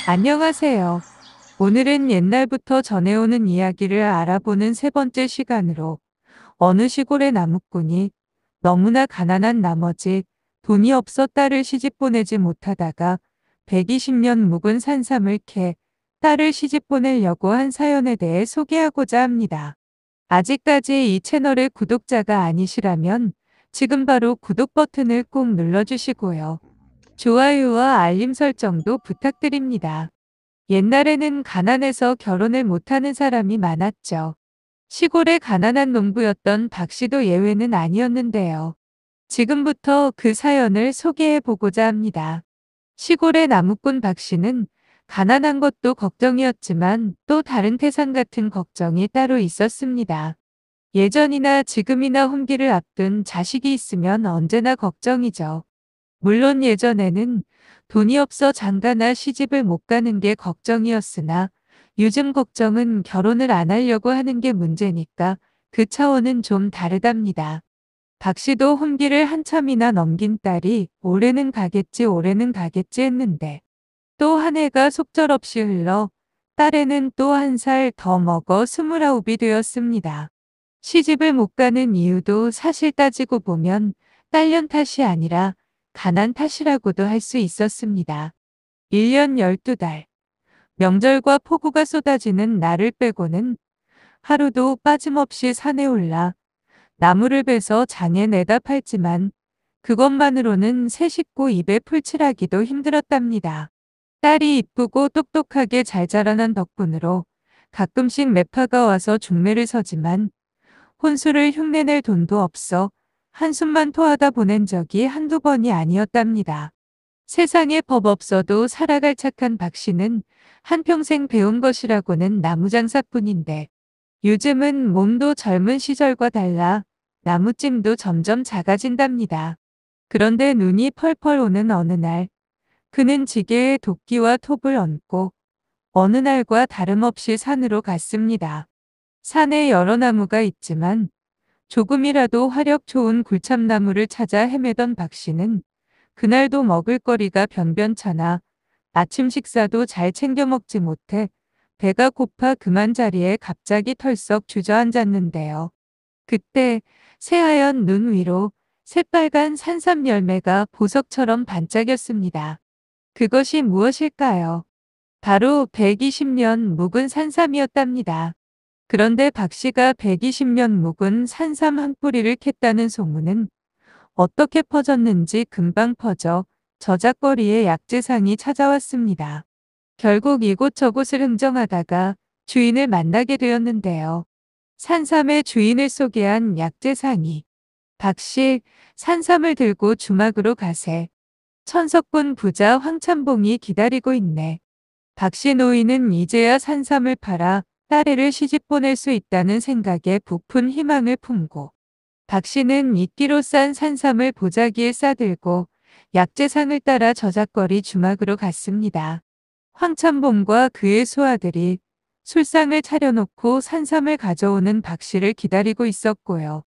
안녕하세요. 오늘은 옛날부터 전해오는 이야기를 알아보는 세 번째 시간으로 어느 시골의 나무꾼이 너무나 가난한 나머지 돈이 없어 딸을 시집 보내지 못하다가 120년 묵은 산삼을 캐 딸을 시집 보내려고 한 사연에 대해 소개하고자 합니다. 아직까지 이 채널의 구독자가 아니시라면 지금 바로 구독 버튼을 꼭 눌러주시고요. 좋아요와 알림 설정도 부탁드립니다. 옛날에는 가난해서 결혼을 못하는 사람이 많았죠. 시골의 가난한 농부였던 박 씨도 예외는 아니었는데요. 지금부터 그 사연을 소개해 보고자 합니다. 시골의 나무꾼 박 씨는 가난한 것도 걱정이었지만 또 다른 태산 같은 걱정이 따로 있었습니다. 예전이나 지금이나 혼기를 앞둔 자식이 있으면 언제나 걱정이죠. 물론 예전에는 돈이 없어 장가나 시집을 못 가는 게 걱정이었으나 요즘 걱정은 결혼을 안 하려고 하는 게 문제니까 그 차원은 좀 다르답니다. 박 씨도 혼기를 한참이나 넘긴 딸이 올해는 가겠지 했는데 또 한 해가 속절없이 흘러 딸에는 또 한 살 더 먹어 29이 되었습니다. 시집을 못 가는 이유도 사실 따지고 보면 딸년 탓이 아니라 가난 탓이라고도 할 수 있었습니다. 1년 12달, 명절과 폭우가 쏟아지는 날을 빼고는 하루도 빠짐없이 산에 올라 나무를 베서 장에 내다 팔지만 그것만으로는 새 식구 입에 풀칠하기도 힘들었답니다. 딸이 이쁘고 똑똑하게 잘 자라난 덕분으로 가끔씩 매파가 와서 중매를 서지만 혼수를 흉내낼 돈도 없어 한숨만 토하다 보낸 적이 한두 번이 아니었답니다. 세상에 법 없어도 살아갈 착한 박 씨는 한평생 배운 것이라고는 나무장사뿐인데 요즘은 몸도 젊은 시절과 달라 나무찜도 점점 작아진답니다. 그런데 눈이 펄펄 오는 어느 날 그는 지게에 도끼와 톱을 얹고 어느 날과 다름없이 산으로 갔습니다. 산에 여러 나무가 있지만 조금이라도 화력 좋은 굴참나무를 찾아 헤매던 박 씨는 그날도 먹을거리가 변변찮아 아침 식사도 잘 챙겨 먹지 못해 배가 고파 그만 자리에 갑자기 털썩 주저앉았는데요. 그때 새하얀 눈 위로 새빨간 산삼 열매가 보석처럼 반짝였습니다. 그것이 무엇일까요? 바로 120년 묵은 산삼이었답니다. 그런데 박 씨가 120년 묵은 산삼 한 뿌리를 캤다는 소문은 어떻게 퍼졌는지 금방 퍼져 저작거리에 약재상이 찾아왔습니다. 결국 이곳저곳을 흥정하다가 주인을 만나게 되었는데요. 산삼의 주인을 소개한 약재상이 박 씨, 산삼을 들고 주막으로 가세. 천석군 부자 황참봉이 기다리고 있네. 박 씨 노인은 이제야 산삼을 팔아 딸애를 시집 보낼 수 있다는 생각에 부푼 희망을 품고 박 씨는 이끼로 싼 산삼을 보자기에 싸들고 약재상을 따라 저작거리 주막으로 갔습니다. 황참봉과 그의 소아들이 술상을 차려놓고 산삼을 가져오는 박 씨를 기다리고 있었고요.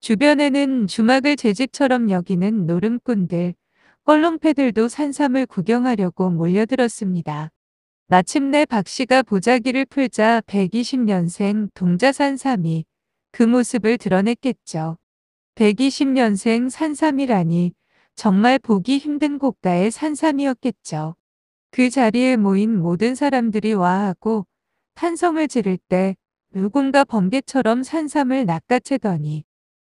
주변에는 주막을 제 집처럼 여기는 노름꾼들, 껄렁패들도 산삼을 구경하려고 몰려들었습니다. 마침내 박 씨가 보자기를 풀자 120년생 동자 산삼이 그 모습을 드러냈겠죠. 120년생 산삼이라니 정말 보기 힘든 고가의 산삼이었겠죠. 그 자리에 모인 모든 사람들이 와하고 탄성을 지를 때 누군가 번개처럼 산삼을 낚아채더니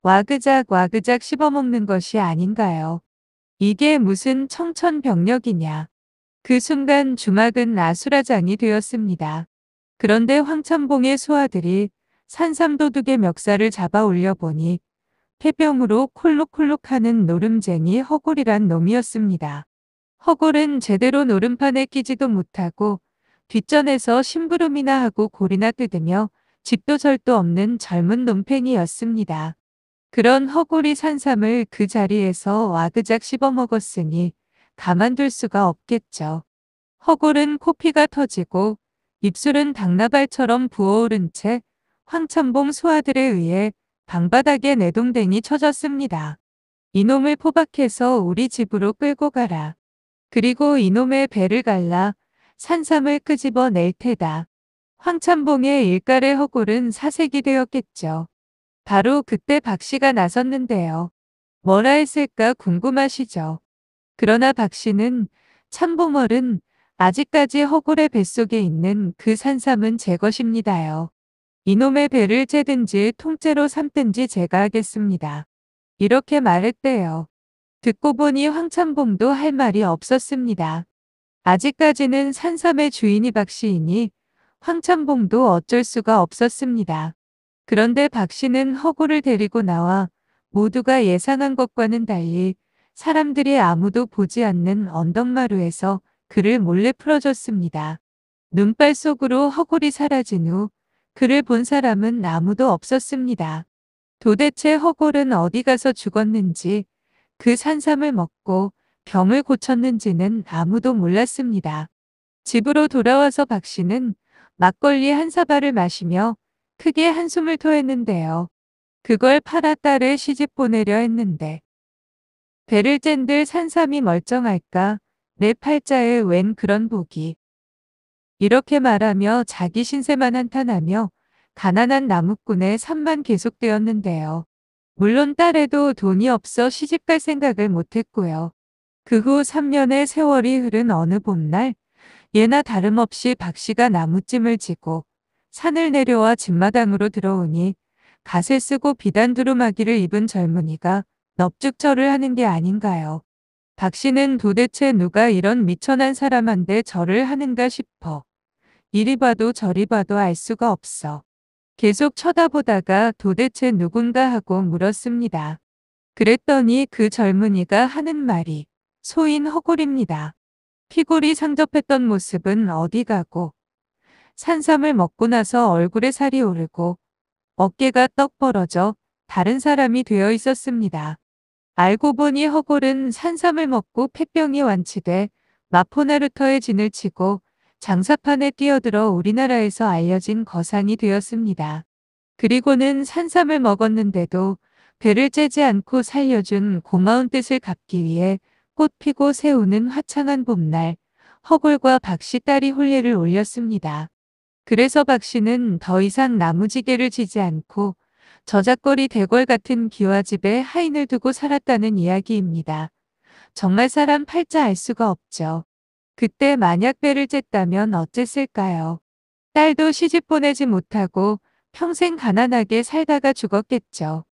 와그작 와그작 씹어먹는 것이 아닌가요? 이게 무슨 청천벽력이냐. 그 순간 주막은 아수라장이 되었습니다. 그런데 황천봉의 소아들이 산삼도둑의 멱살을 잡아 올려보니 폐병으로 콜록콜록하는 노름쟁이 허골이란 놈이었습니다. 허골은 제대로 노름판에 끼지도 못하고 뒷전에서 심부름이나 하고 골이나 뜯으며 집도 절도 없는 젊은 놈팽이였습니다. 그런 허골이 산삼을 그 자리에서 와그작 씹어먹었으니 가만둘 수가 없겠죠. 허골은 코피가 터지고 입술은 당나발처럼 부어오른 채 황천봉 소아들에 의해 방바닥에 내동댕이 쳐졌습니다. 이놈을 포박해서 우리 집으로 끌고 가라. 그리고 이놈의 배를 갈라 산삼을 끄집어낼 테다. 황참봉의 일갈의 허골은 사색이 되었겠죠. 바로 그때 박 씨가 나섰는데요. 뭐라 했을까 궁금하시죠? 그러나 박 씨는 참봉얼은 아직까지 허골의 뱃속에 있는 그 산삼은 제 것입니다요. 이놈의 배를 째든지 통째로 삼든지 제가 하겠습니다. 이렇게 말했대요. 듣고 보니 황참봉도 할 말이 없었습니다. 아직까지는 산삼의 주인이 박 씨이니 황참봉도 어쩔 수가 없었습니다. 그런데 박 씨는 허구를 데리고 나와 모두가 예상한 것과는 달리 사람들이 아무도 보지 않는 언덕마루에서 그를 몰래 풀어줬습니다. 눈발 속으로 허골이 사라진 후 그를 본 사람은 아무도 없었습니다. 도대체 허골은 어디 가서 죽었는지 그 산삼을 먹고 병을 고쳤는지는 아무도 몰랐습니다. 집으로 돌아와서 박 씨는 막걸리 한 사발을 마시며 크게 한숨을 토했는데요. 그걸 팔아 딸을 시집 보내려 했는데 배를 짠들 산삼이 멀쩡할까? 내 팔자에 웬 그런 복이. 이렇게 말하며 자기 신세만 한탄하며 가난한 나무꾼의 삶만 계속되었는데요. 물론 딸에도 돈이 없어 시집갈 생각을 못했고요. 그 후 3년의 세월이 흐른 어느 봄날 예나 다름없이 박 씨가 나무찜을 지고 산을 내려와 집마당으로 들어오니 갓을 쓰고 비단 두루마기를 입은 젊은이가 넙죽절을 하는 게 아닌가요. 박 씨는 도대체 누가 이런 미천한 사람한테 절을 하는가 싶어 이리 봐도 저리 봐도 알 수가 없어. 계속 쳐다보다가 도대체 누군가 하고 물었습니다. 그랬더니 그 젊은이가 하는 말이 소인 허골입니다. 피골이 상접했던 모습은 어디 가고 산삼을 먹고 나서 얼굴에 살이 오르고 어깨가 떡 벌어져 다른 사람이 되어 있었습니다. 알고 보니 허골은 산삼을 먹고 폐병이 완치돼 마포나루터에 진을 치고 장사판에 뛰어들어 우리나라에서 알려진 거상이 되었습니다. 그리고는 산삼을 먹었는데도 배를 째지 않고 살려준 고마운 뜻을 갚기 위해 꽃 피고 새우는 화창한 봄날 허골과 박씨 딸이 혼례를 올렸습니다. 그래서 박씨는 더 이상 나무지게를 지지 않고 저작거리 대궐 같은 기와집에 하인을 두고 살았다는 이야기입니다. 정말 사람 팔자 알 수가 없죠. 그때 만약 배를 쨌다면 어쨌을까요? 딸도 시집 보내지 못하고 평생 가난하게 살다가 죽었겠죠.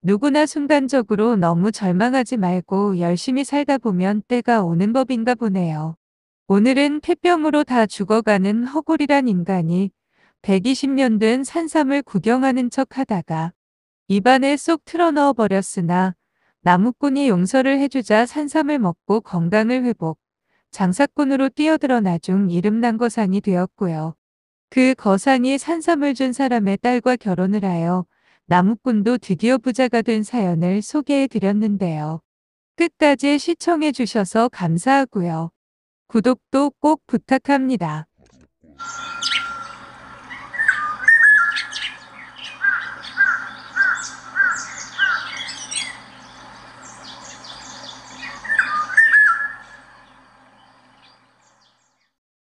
누구나 순간적으로 너무 절망하지 말고 열심히 살다 보면 때가 오는 법인가 보네요. 오늘은 폐병으로 다 죽어가는 허골이란 인간이 120년 된 산삼을 구경하는 척 하다가 입안에 쏙 틀어넣어 버렸으나 나무꾼이 용서를 해주자 산삼을 먹고 건강을 회복, 장사꾼으로 뛰어들어 나중 이름난 거상이 되었고요. 그 거상이 산삼을 준 사람의 딸과 결혼을 하여 나무꾼도 드디어 부자가 된 사연을 소개해 드렸는데요. 끝까지 시청해 주셔서 감사하고요. 구독도 꼭 부탁합니다.